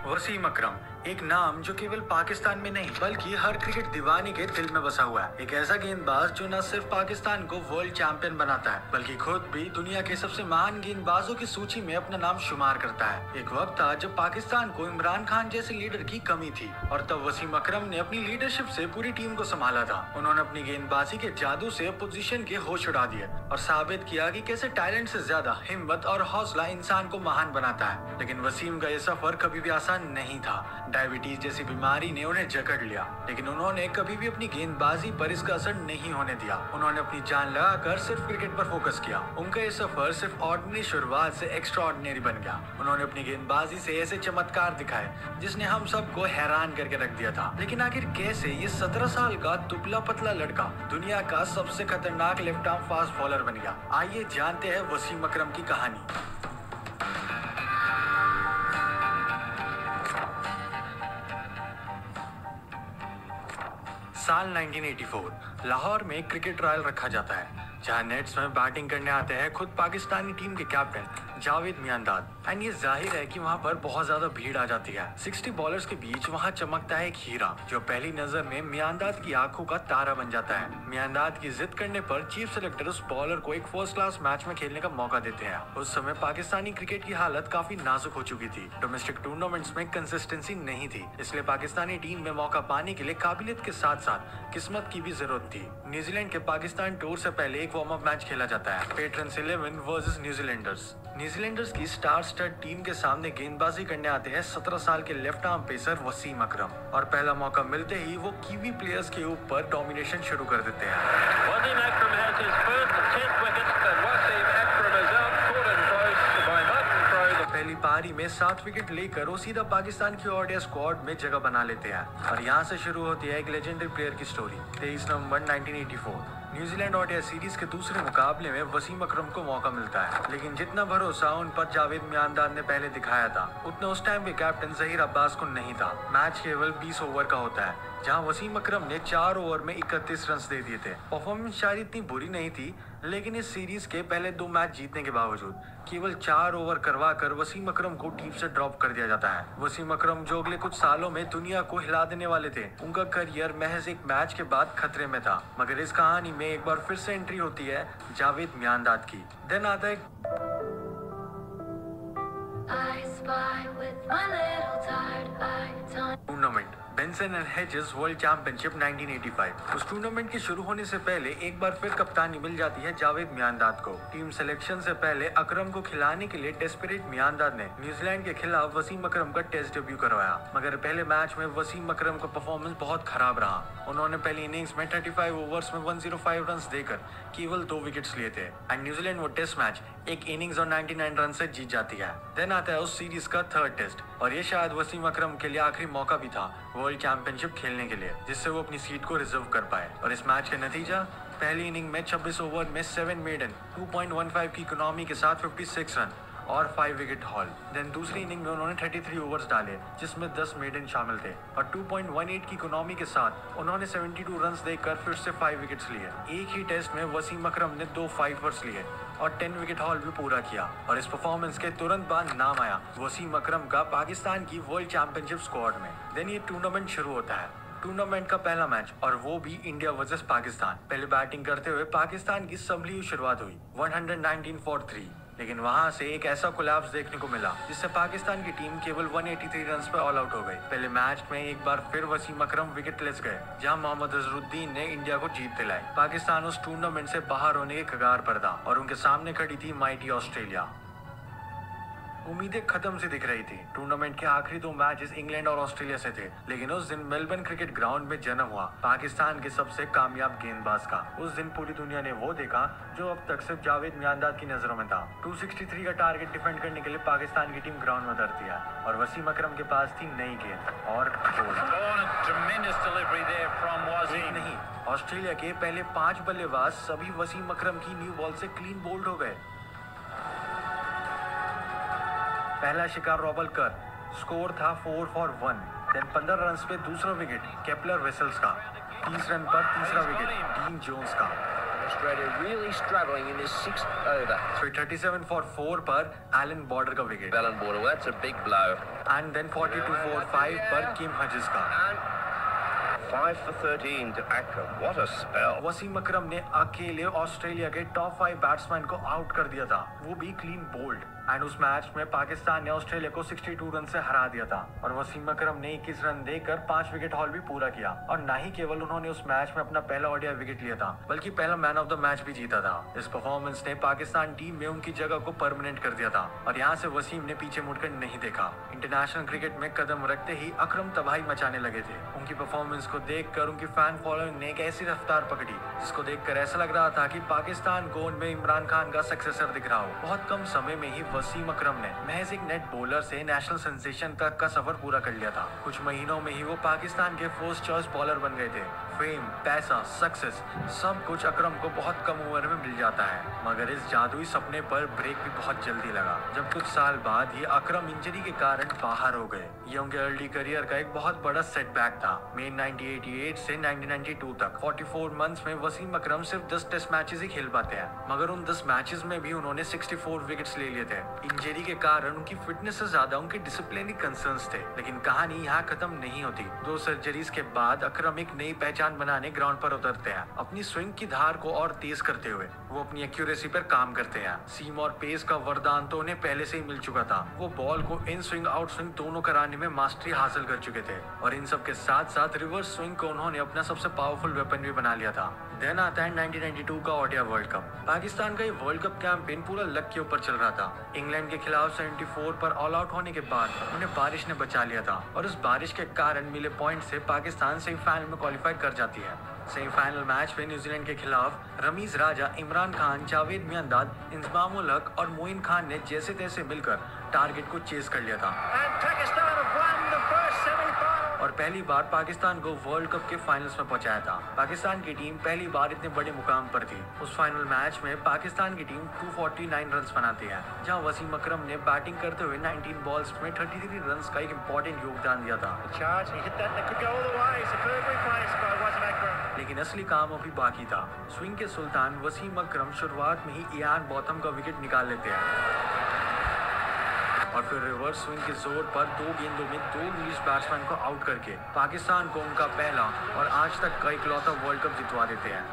वसीम अकरम, एक नाम जो केवल पाकिस्तान में नहीं बल्कि हर क्रिकेट दीवाने के दिल में बसा हुआ है। एक ऐसा गेंदबाज जो न सिर्फ पाकिस्तान को वर्ल्ड चैंपियन बनाता है बल्कि खुद भी दुनिया के सबसे महान गेंदबाजों की सूची में अपना नाम शुमार करता है। एक वक्त था जब पाकिस्तान को इमरान खान जैसे लीडर की कमी थी और तब वसीम अकरम ने अपनी लीडरशिप से पूरी टीम को संभाला था। उन्होंने अपनी गेंदबाजी के जादू से अपोजिशन के होश उड़ा दिए और साबित किया कि कैसे टैलेंट से ज्यादा हिम्मत और हौसला इंसान को महान बनाता है। लेकिन वसीम का ये सफर कभी भी आसान नहीं था। डायबिटीज जैसी बीमारी ने उन्हें जकड़ लिया, लेकिन उन्होंने कभी भी अपनी गेंदबाजी पर इसका असर नहीं होने दिया। उन्होंने अपनी जान लगाकर सिर्फ क्रिकेट पर फोकस किया। उनका ये सफर सिर्फ ऑर्डिनरी शुरुआत से एक्स्ट्रा ऑर्डिनरी बन गया। उन्होंने अपनी गेंदबाजी से ऐसे चमत्कार दिखाए जिसने हम सबको हैरान करके रख दिया था। लेकिन आखिर कैसे ये 17 साल का दुबला पतला लड़का दुनिया का सबसे खतरनाक लेफ्ट आर्म फास्ट बॉलर बन गया? आइए जानते हैं वसीम अकरम की कहानी। साल 1984 लाहौर में क्रिकेट ट्रायल रखा जाता है जहां नेट्स में बैटिंग करने आते हैं खुद पाकिस्तानी टीम के कैप्टन जावेद मियांदाद। एंड ये जाहिर है कि वहां पर बहुत ज्यादा भीड़ आ जाती है। 60 बॉलर्स के बीच वहां चमकता है एक हीरा जो पहली नजर में मियांदाद की आंखों का तारा बन जाता है। मियांदाद की जिद करने पर चीफ सेलेक्टर उस बॉलर को एक फर्स्ट क्लास मैच में खेलने का मौका देते हैं। उस समय पाकिस्तानी क्रिकेट की हालत काफी नाजुक हो चुकी थी। डोमेस्टिक टूर्नामेंट्स में कंसिस्टेंसी नहीं थी, इसलिए पाकिस्तानी टीम में मौका पाने के लिए काबिलियत के साथ साथ किस्मत की भी जरूरत थी। न्यूजीलैंड के पाकिस्तान टूर से पहले एक वार्म अप मैच खेला जाता है, पेट्रन्स 11 वर्सेस न्यूजीलैंडर्स। न्यूजीलैंडर्स की स्टार स्टड टीम के सामने गेंदबाजी करने आते हैं 17 साल के लेफ्ट आर्म पेसर वसीम अकरम और पहला मौका मिलते ही वो कीवी प्लेयर्स के ऊपर डोमिनेशन शुरू कर देते हैं। पहली पारी में 7 विकेट लेकर वो सीधा पाकिस्तान की ओडीआई स्क्वाड में जगह बना लेते हैं और यहाँ से शुरू होती है एक लेजेंडरी प्लेयर की स्टोरी। 23 नवंबर 1984 न्यूजीलैंड ओडीआई सीरीज के दूसरे मुकाबले में वसीम अकरम को मौका मिलता है, लेकिन जितना भरोसा उन पर जावेद मियांदाद ने पहले दिखाया था उतना उस टाइम के कैप्टन जहीर अब्बास को नहीं था। मैच केवल 20 ओवर का होता है जहां वसीम अकरम ने 4 ओवर में 31 रन दे दिए थे। परफॉर्मेंस शायद इतनी बुरी नहीं थी, लेकिन इस सीरीज के पहले 2 मैच जीतने के बावजूद केवल 4 ओवर करवा कर वसीम अकरम को टीम से ड्रॉप कर दिया जाता है। वसीम अकरम जो अगले कुछ सालों में दुनिया को हिला देने वाले थे, उनका करियर महज एक मैच के बाद खतरे में था। मगर इस कहानी में एक बार फिर से एंट्री होती है जावेद मियांदाद की। देन आता है tournament Benson and hedges world championship 1985। उस टूर्नामेंट के शुरू होने से पहले एक बार फिर कप्तानी मिल जाती है जावेद मियांदाद को। टीम सिलेक्शन से पहले अकरम को खिलाने के लिए डेस्परेट मियांदाद ने न्यूजीलैंड के खिलाफ वसीम अकरम का टेस्ट डेब्यू करवाया, मगर पहले मैच में वसीम अकरम का परफॉर्मेंस बहुत खराब रहा। उन्होंने पहली इनिंग्स में 35 ओवर्स में 105 रन देकर केवल 2 विकेट्स लिए थे एंड न्यूजीलैंड वो टेस्ट मैच एक इनिंग्स और 99 रन से जीत जाती है। देन आता है उस सीरीज का 3rd टेस्ट और ये शायद वसीम अकरम के लिए आखिरी मौका भी था वर्ल्ड चैंपियनशिप खेलने के लिए, जिससे वो अपनी सीट को रिजर्व कर पाए। और इस मैच का नतीजा, पहली इनिंग में 26 ओवर में 7 मेडन 2.15 की इकोनॉमी के साथ 56 रन और 5 विकेट हॉल। देन दूसरी इनिंग में उन्होंने 33 ओवर्स डाले जिसमें 10 मेडन शामिल थे और 2.18 की इकोनॉमी के साथ उन्होंने 72 रन देकर फिर से 5 विकेट्स लिए। एक ही टेस्ट में वसीम अकरम ने 2 5-overs लिए और 10 विकेट हॉल भी पूरा किया और इस परफॉर्मेंस के तुरंत बाद नाम आया वसीम अकरम का पाकिस्तान की वर्ल्ड चैंपियनशिप स्क्वाड में। देन ये टूर्नामेंट शुरू होता है। टूर्नामेंट का पहला मैच और वो भी इंडिया वर्सेस पाकिस्तान। पहले बैटिंग करते हुए पाकिस्तान की संभली हुई शुरुआत हुई 119 फॉर 3, लेकिन वहां से एक ऐसा कोलैप्स देखने को मिला जिससे पाकिस्तान की टीम केवल 183 रन पे ऑल आउट हो गई। पहले मैच में एक बार फिर वसीम अकरम विकेटलेस गए जहां मोहम्मद अजहरुद्दीन ने इंडिया को जीत दिलाई। पाकिस्तान उस टूर्नामेंट से बाहर होने के कगार पर था और उनके सामने खड़ी थी माइटी ऑस्ट्रेलिया। उम्मीदें खत्म सी दिख रही थी। टूर्नामेंट के आखिरी 2 मैचेस इंग्लैंड और ऑस्ट्रेलिया से थे, लेकिन उस दिन मेलबर्न क्रिकेट ग्राउंड में जन्म हुआ पाकिस्तान के सबसे कामयाब गेंदबाज का। उस दिन पूरी दुनिया ने वो देखा जो अब तक सिर्फ जावेद मियांदाद की नजरों में था। 263 का टारगेट डिफेंड करने के लिए पाकिस्तान की टीम ग्राउंड में उतरती है और वसीम अकरम के पास थी नई गेंद और नहीं, ऑस्ट्रेलिया के पहले 5 बल्लेबाज सभी वसीम अकरम की न्यू बॉल से क्लीन बोल्ड हो गए। पहला शिकार रॉबल कर, स्कोर था 4 फॉर 1। देन 15 रन पे दूसरा विकेट केपलर वेसल्स का, 30 रन पर तीसरा विकेट डीन जोन्स का। Australia really struggling in this sixth over. So 37 for 4 पर एलन बॉर्डर का wicket Alan Border, well, that's a big blow. And then 42 for 5 पर किम हजिस का। And 5 for 13 to Akram. What a spell. Wasim अकरम ने अकेले Australia के top 5 batsman को out कर दिया था, वो भी क्लीन बोल्ड। एंड उस मैच में पाकिस्तान ने ऑस्ट्रेलिया को 62 रन से हरा दिया था और वसीम अकरम ने 21 रन देकर 5 विकेट हॉल भी पूरा किया। और ना ही केवल उन्होंने उस मैच में अपना पहला ओडीआई विकेट लिया था, बल्कि पहला मैन ऑफ द मैच भी जीता था। इस परफॉर्मेंस ने पाकिस्तान टीम में उनकी जगह को परमानेंट कर दिया था और यहाँ से वसीम ने पीछे मुड़कर नहीं देखा। इंटरनेशनल क्रिकेट में कदम रखते ही अकरम तबाही मचाने लगे थे। उनकी परफॉर्मेंस को देखकर उनकी फैन फॉलोइंग ने एक ऐसी रफ्तार पकड़ी जिसको देखकर ऐसा लग रहा था कि पाकिस्तान को उनमें इमरान खान का सक्सेसर दिख रहा हो। बहुत कम समय में ही वसीम अकरम ने महज एक नेट बॉलर से नेशनल सेंसेशन तक का सफर पूरा कर लिया था। कुछ महीनों में ही वो पाकिस्तान के फर्स्ट चॉइस बॉलर बन गए थे। फेम, पैसा, सक्सेस, सब कुछ अकरम को बहुत कम उम्र में मिल जाता है, मगर इस जादुई सपने पर ब्रेक भी बहुत जल्दी लगा जब कुछ साल बाद ही अकरम इंजरी के कारण बाहर हो गए। ये उनके अर्ली करियर का एक बहुत बड़ा सेटबैक था। मई 1988 से 1992 तक 44 मंथ्स में वसीम अकरम सिर्फ 10 टेस्ट मैचेस ही खेल पाते हैं, मगर उन 10 मैचेस में भी उन्होंने 64 विकेट्स ले लिए थे। इंजरी के कारण उनकी फिटनेस से ज्यादा उनके डिसिप्लिनरी कंसर्न्स थे। लेकिन कहानी यहाँ खत्म नहीं होती। 2 सर्जरीज के बाद अकरम एक नई पहचान बनाने ग्राउंड पर उतरते हैं। अपनी स्विंग की धार को और तेज करते हुए वो अपनी एक्यूरेसी पर काम करते हैं। सीम और पेस का वरदान तो उन्हें पहले से ही मिल चुका था। वो बॉल को इन स्विंग आउट स्विंग दोनों कराने में मास्टरी हासिल कर चुके थे और इन सब के साथ साथ रिवर्स स्विंग को उन्होंने अपना सबसे पावरफुल वेपन भी बना लिया था। देन आता है 1992 का ओडीआई वर्ल्ड कप। पाकिस्तान का ये वर्ल्ड कप कैंपेन पूरा लक के ऊपर चल रहा था। इंग्लैंड के खिलाफ 74 पर ऑल आउट होने के बाद उन्हें बारिश ने बचा लिया था और उस बारिश के कारण मिले पॉइंट से पाकिस्तान सेमीफाइनल में क्वालिफाई कर जाती है। सेमीफाइनल मैच में न्यूजीलैंड के खिलाफ रमीज राजा, इमरान खान, जावेद मियांदाद, इंजमाम उल हक और मोइन खान ने जैसे तैसे मिलकर टारगेट को चेज कर लिया था और पहली बार पाकिस्तान को वर्ल्ड कप के फाइनल्स में पहुंचाया था। पाकिस्तान की टीम पहली बार इतने बड़े मुकाम पर थी। उस फाइनल मैच में पाकिस्तान की टीम 249 रन्स बनाती है, जहां वसीम अकरम ने बैटिंग करते हुए 19 बॉल्स में 33 रन्स का एक इम्पोर्टेंट योगदान दिया था। लेकिन असली काम अभी बाकी था। स्विंग के सुल्तान वसीम अकरम शुरुआत में ही इयान बॉथम का विकेट निकाल लेते हैं और फिर रिवर्स स्विंग के जोर पर 2 गेंदों में 2 इंग्लिश बैट्समैन को आउट करके पाकिस्तान को उनका पहला और आज तक का इकलौता वर्ल्ड कप जितवा देते हैं।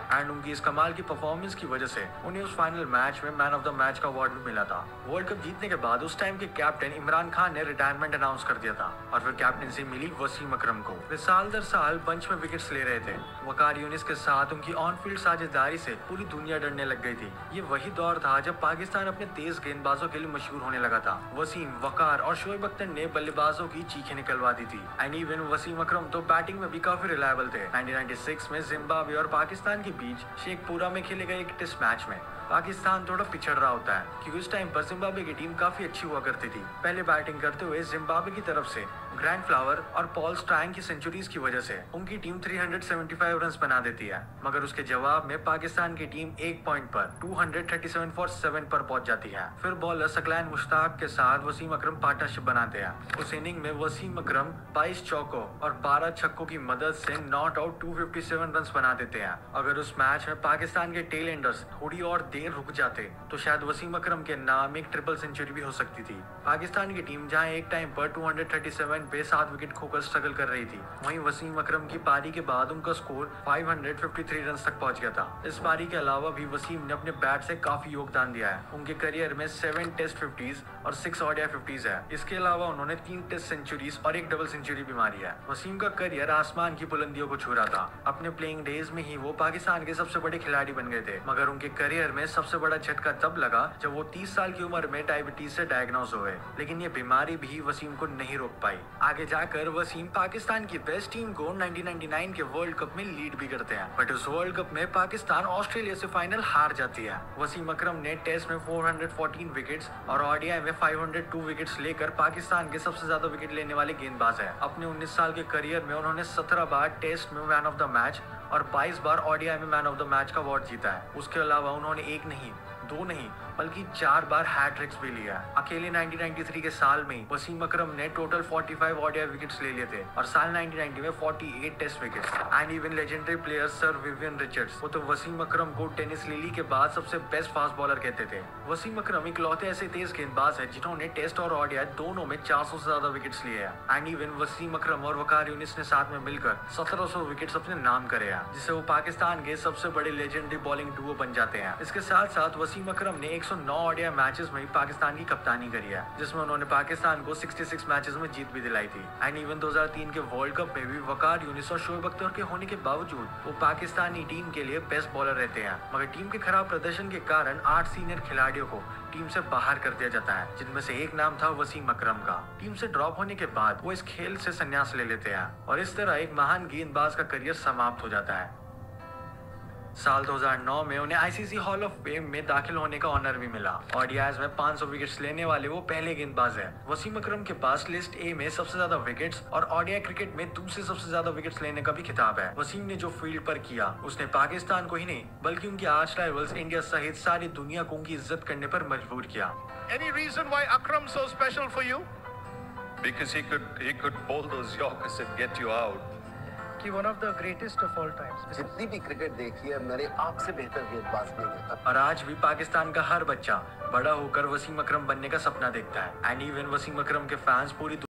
एंड उनकी इस कमाल की परफॉर्मेंस की वजह से उन्हें उस फाइनल मैच में मैन ऑफ द मैच का अवार्ड भी मिला था। वर्ल्ड कप जीतने के बाद उस टाइम के कैप्टन इमरान खान ने रिटायरमेंट अनाउंस कर दिया था और फिर कैप्टनसी मिली वसीम अकरम को। वे साल दर साल बंच में विकेट्स ले रहे थे। वकार यूनिस के साथ उनकी ऑन फील्ड साझेदारी से पूरी दुनिया डरने लग गई थी। ये वही दौर था जब पाकिस्तान अपने तेज गेंदबाजों के लिए मशहूर होने लगा था। वसीम, वकार और शोएब अख्तर ने बल्लेबाजों की चीखें निकलवा दी थी। एंड इवन वसीम अकरम तो बैटिंग में भी काफी रिलायबल थे। 1996 में जिम्बाब्वे और पाकिस्तान के बीच शेखपुरा में खेले गए एक टेस्ट मैच में पाकिस्तान थोड़ा पिछड़ रहा होता है क्योंकि उस टाइम पर जिम्बाब्वे की टीम काफी अच्छी हुआ करती थी। पहले बैटिंग करते हुए जिम्बाब्वे की तरफ से ग्रैंड फ्लावर और पॉल स्ट्रैंग की सेंचुरीज की वजह से उनकी टीम 375 रन्स बना देती है, मगर उसके जवाब में पाकिस्तान की टीम 1 पॉइंट पर 237 फॉर 7 पर पहुंच जाती है। फिर बॉलर सकलैन मुश्ताक के साथ वसीम अकरम पार्टनरशिप बनाते हैं। उस इनिंग में वसीम अकरम 22 चौकों और 12 छक्कों की मदद से नॉट आउट 257 रन्स बना देते हैं। अगर उस मैच में पाकिस्तान के टेल एंडर्स थोड़ी और देर रुक जाते तो शायद वसीम अकरम के नाम एक ट्रिपल सेंचुरी भी हो सकती थी। पाकिस्तान की टीम जहां एक टाइम पर 237 पे 7 विकेट खोकर स्ट्रगल कर रही थी, वहीं वसीम अकरम की पारी के बाद उनका स्कोर 553 रन तक पहुंच गया था। इस पारी के अलावा भी वसीम ने अपने बैट से काफी योगदान दिया है। उनके करियर में 7 टेस्ट 50s और 6 ओडीआई 50s है। इसके अलावा उन्होंने 3 टेस्ट सेंचुरीज और 1 डबल सेंचुरी भी मारी है। वसीम का करियर आसमान की बुलंदियों को छू रहा था। अपने प्लेइंग डेज में ही वो पाकिस्तान के सबसे बड़े खिलाड़ी बन गए थे, मगर उनके करियर में सबसे बड़ा झटका तब लगा जब वो 30 साल की उम्र में डायबिटीज से डायग्नोज हुए। लेकिन ये बीमारी भी वसीम को नहीं रोक पाई। आगे जाकर वसीम पाकिस्तान की बेस्ट टीम को 1999 के वर्ल्ड कप में लीड भी करते हैं, बट उस वर्ल्ड कप में पाकिस्तान ऑस्ट्रेलिया से फाइनल हार जाती है। वसीम अकरम ने टेस्ट में 414 विकेट्स और ओडीआई में 502 विकेट्स लेकर पाकिस्तान के सबसे ज्यादा विकेट लेने वाले गेंदबाज है। अपने 19 साल के करियर में उन्होंने 17 बार टेस्ट में मैन ऑफ द मैच और 22 बार ओडीआई में मैन ऑफ द मैच का अवार्ड जीता है। उसके अलावा उन्होंने 1 नहीं, 2 नहीं बल्कि 4 बार हैट्रिक्स भी लिया। अकेले 1993 के साल में वसीम अकरम ने टोटल 45 ओडीआई विकेट्स ले लिए थे और साल 1990 में 48 test wickets. And even legendary player sir Vivian Richards वो तो वसीम अकरम को टेनिस लिली के बाद सबसे बेस्ट फास्ट बॉलर कहते थे। वसीम अकरम इकलौते ऐसे तेज गेंदबाज है जिन्होंने टेस्ट और ओडीआई दोनों में 400 से ज्यादा विकेट्स लिए हैं। एंड इवन वसीम अकरम और वकार यूनिस ने साथ में मिलकर 1700 विकेट्स अपने नाम करे हैं, जिससे वो पाकिस्तान के सबसे बड़े लेजेंडरी बॉलिंग डुओ बन जाते हैं। इसके साथ साथ वसीम अकरम ने 109 ओडीआई मैचेस में पाकिस्तान की कप्तानी करी है, जिसमें उन्होंने पाकिस्तान को 66 मैचेस में जीत भी दिलाई थी। एंड इवन 2003 के वर्ल्ड कप में भी वकार यूनिस और शोएब अख्तर के होने के बावजूद वो पाकिस्तानी टीम के लिए बेस्ट बॉलर रहते हैं। मगर टीम के खराब प्रदर्शन के कारण 8 सीनियर खिलाड़ियों को टीम से बाहर कर दिया जाता है, जिनमें से एक नाम था वसीम अकरम का। टीम से ड्रॉप होने के बाद वो इस खेल से संन्यास ले लेते हैं और इस तरह एक महान गेंदबाज का करियर समाप्त हो जाता है। साल 2009 में उन्हें आईसीसी हॉल ऑफ फेम में दाखिल होने का ऑनर भी मिला। ओडीआईज में 500 विकेट्स लेने वाले वो पहले गेंदबाज हैं। वसीम अकरम के पास लिस्ट ए में सबसे ज्यादा विकेट्स और ओडीआई क्रिकेट में दूसरे सबसे ज्यादा विकेट्स लेने का भी खिताब है। वसीम ने जो फील्ड पर किया उसने पाकिस्तान को ही नहीं बल्कि उनके आर्च राइवल्स इंडिया सहित सारी दुनिया को उनकी इज्जत करने पर मजबूर किया। Any reason why Akram so special for you? Because he could bowl those Yorkers and get you out. कि one of the greatest of all times. जितनी भी क्रिकेट देखी है मैंने आपसे बेहतर गेंदबाज नहीं देखा। और आज भी पाकिस्तान का हर बच्चा बड़ा होकर वसीम अकरम बनने का सपना देखता है। एंड इवन वसीम अकरम के फैंस पूरी